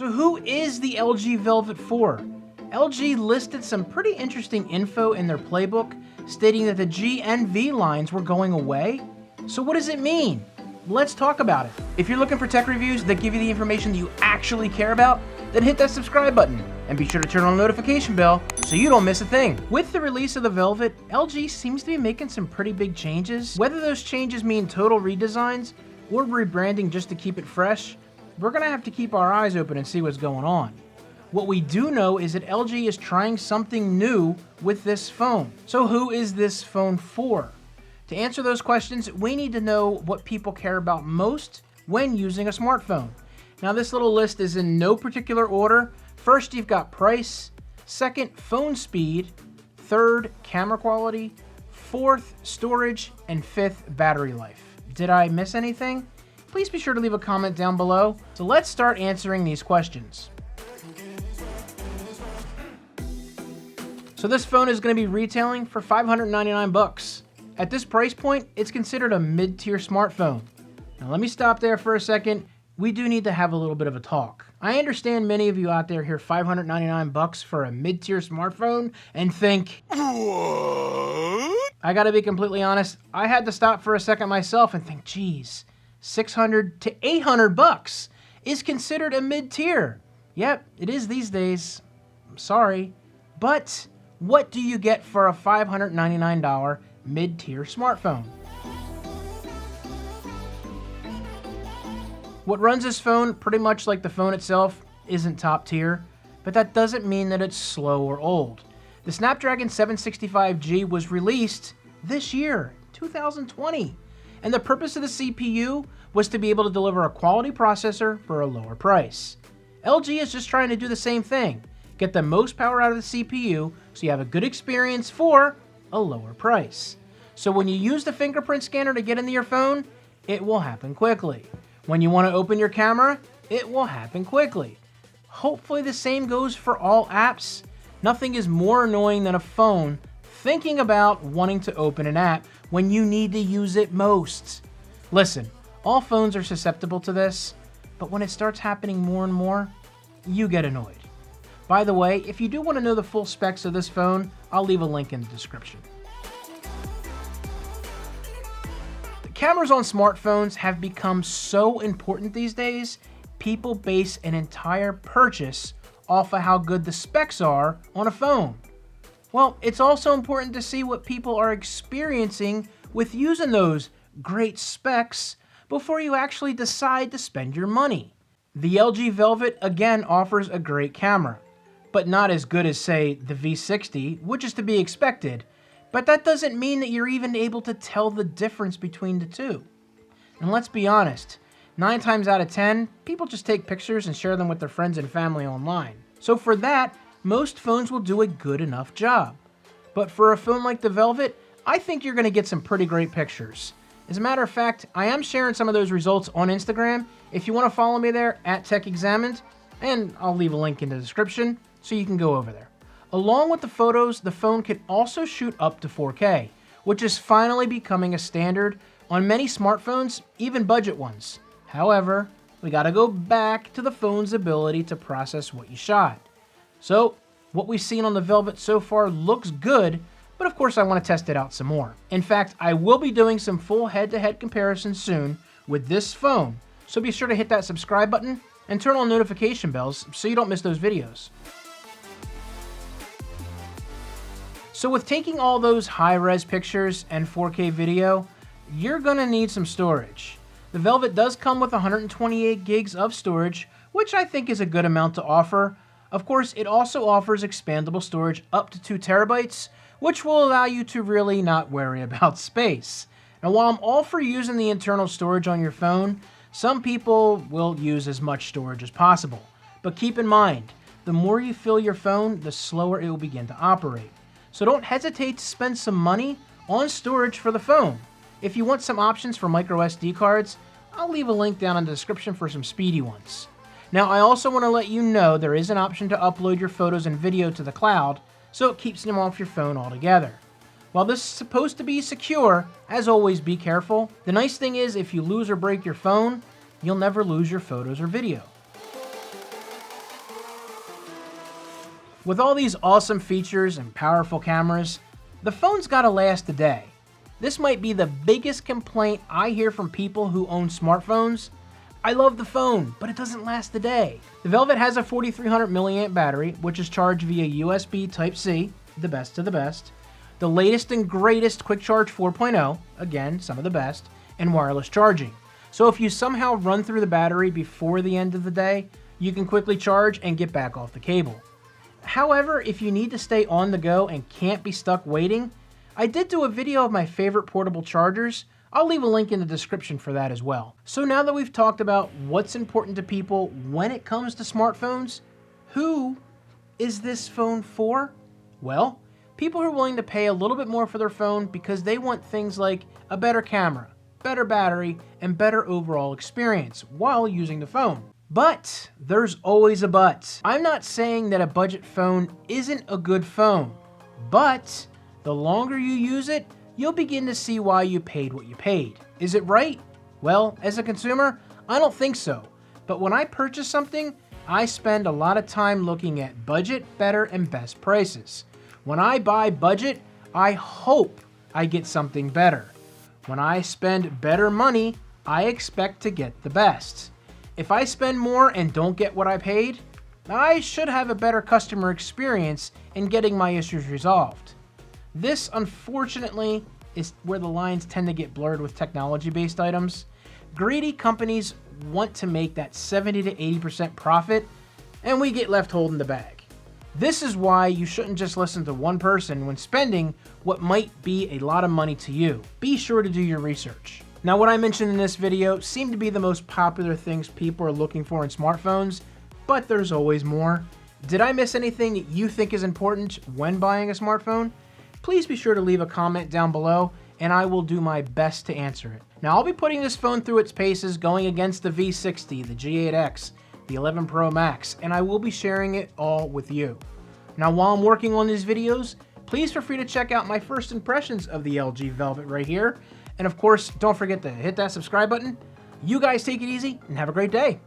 So who is the LG Velvet for? LG listed some pretty interesting info in their playbook, stating that the G and V lines were going away. So what does it mean? Let's talk about it. If you're looking for tech reviews that give you the information that you actually care about, then hit that subscribe button and be sure to turn on the notification bell so you don't miss a thing. With the release of the Velvet, LG seems to be making some pretty big changes. Whether those changes mean total redesigns or rebranding just to keep it fresh, we're gonna have to keep our eyes open and see what's going on. What we do know is that LG is trying something new with this phone. So who is this phone for? To answer those questions, we need to know what people care about most when using a smartphone. Now this little list is in no particular order. First, you've got price. Second, phone speed. Third, camera quality. Fourth, storage. And fifth, battery life. Did I miss anything? Please be sure to leave a comment down below. So let's start answering these questions. So this phone is going to be retailing for $599. At this price point, it's considered a mid-tier smartphone. Now let me stop there for a second. We do need to have a little bit of a talk. I understand many of you out there hear $599 for a mid-tier smartphone and think, what? I gotta be completely honest, I had to stop for a second myself and think, geez, $600 to $800 is considered a mid-tier. Yep, it is these days. I'm sorry. But what do you get for a $599 mid-tier smartphone? What runs this phone, pretty much like the phone itself, isn't top tier, but that doesn't mean that it's slow or old. The Snapdragon 765G was released this year, 2020, and the purpose of the CPU was to be able to deliver a quality processor for a lower price. LG is just trying to do the same thing. Get the most power out of the CPU so you have a good experience for a lower price. So when you use the fingerprint scanner to get into your phone, it will happen quickly. When you want to open your camera, it will happen quickly. Hopefully the same goes for all apps. Nothing is more annoying than a phone thinking about wanting to open an app when you need to use it most. Listen, all phones are susceptible to this, but when it starts happening more and more, you get annoyed. By the way, if you do want to know the full specs of this phone, I'll leave a link in the description. Cameras on smartphones have become so important these days, people base an entire purchase off of how good the specs are on a phone. Well, it's also important to see what people are experiencing with using those great specs before you actually decide to spend your money. The LG Velvet again offers a great camera, but not as good as, say, the V60, which is to be expected. But that doesn't mean that you're even able to tell the difference between the two. And let's be honest, 9 times out of 10, people just take pictures and share them with their friends and family online. So for that, most phones will do a good enough job. But for a phone like the Velvet, I think you're going to get some pretty great pictures. As a matter of fact, I am sharing some of those results on Instagram. If you want to follow me there, @TechExamined, and I'll leave a link in the description so you can go over there. Along with the photos, the phone can also shoot up to 4K, which is finally becoming a standard on many smartphones, even budget ones. However, we gotta go back to the phone's ability to process what you shot. So, what we've seen on the Velvet so far looks good, but of course I want to test it out some more. In fact, I will be doing some full head-to-head comparisons soon with this phone, so be sure to hit that subscribe button and turn on notification bells so you don't miss those videos. So with taking all those high-res pictures and 4K video, you're gonna need some storage. The Velvet does come with 128 gigs of storage, which I think is a good amount to offer. Of course, it also offers expandable storage up to 2 terabytes, which will allow you to really not worry about space. Now, while I'm all for using the internal storage on your phone, some people will use as much storage as possible. But keep in mind, the more you fill your phone, the slower it will begin to operate. So don't hesitate to spend some money on storage for the phone. If you want some options for micro SD cards, I'll leave a link down in the description for some speedy ones. Now, I also want to let you know there is an option to upload your photos and video to the cloud, so it keeps them off your phone altogether. While this is supposed to be secure, as always, be careful. The nice thing is if you lose or break your phone, you'll never lose your photos or video. With all these awesome features and powerful cameras, the phone's gotta last a day. This might be the biggest complaint I hear from people who own smartphones. I love the phone, but it doesn't last a day. The Velvet has a 4300 milliamp battery, which is charged via USB Type-C, the best of the best. The latest and greatest Quick Charge 4.0, again, some of the best, and wireless charging. So if you somehow run through the battery before the end of the day, you can quickly charge and get back off the cable. However, if you need to stay on the go and can't be stuck waiting, I did do a video of my favorite portable chargers. I'll leave a link in the description for that as well. So now that we've talked about what's important to people when it comes to smartphones, who is this phone for? Well, people who are willing to pay a little bit more for their phone because they want things like a better camera, better battery, and better overall experience while using the phone. But there's always a but. I'm not saying that a budget phone isn't a good phone, but the longer you use it, you'll begin to see why you paid what you paid. Is it right? Well, as a consumer, I don't think so. But when I purchase something, I spend a lot of time looking at budget, better, and best prices. When I buy budget, I hope I get something better. When I spend better money, I expect to get the best. If I spend more and don't get what I paid, I should have a better customer experience in getting my issues resolved. This, unfortunately, is where the lines tend to get blurred with technology-based items. Greedy companies want to make that 70 to 80% profit, and we get left holding the bag. This is why you shouldn't just listen to one person when spending what might be a lot of money to you. Be sure to do your research. Now, what I mentioned in this video seem to be the most popular things people are looking for in smartphones, but there's always more. Did I miss anything that you think is important when buying a smartphone? Please be sure to leave a comment down below and I will do my best to answer it. Now, I'll be putting this phone through its paces going against the V60, the G8X, the 11 Pro Max, and I will be sharing it all with you. Now, while I'm working on these videos, please feel free to check out my first impressions of the LG Velvet right here. And of course, don't forget to hit that subscribe button. You guys take it easy and have a great day.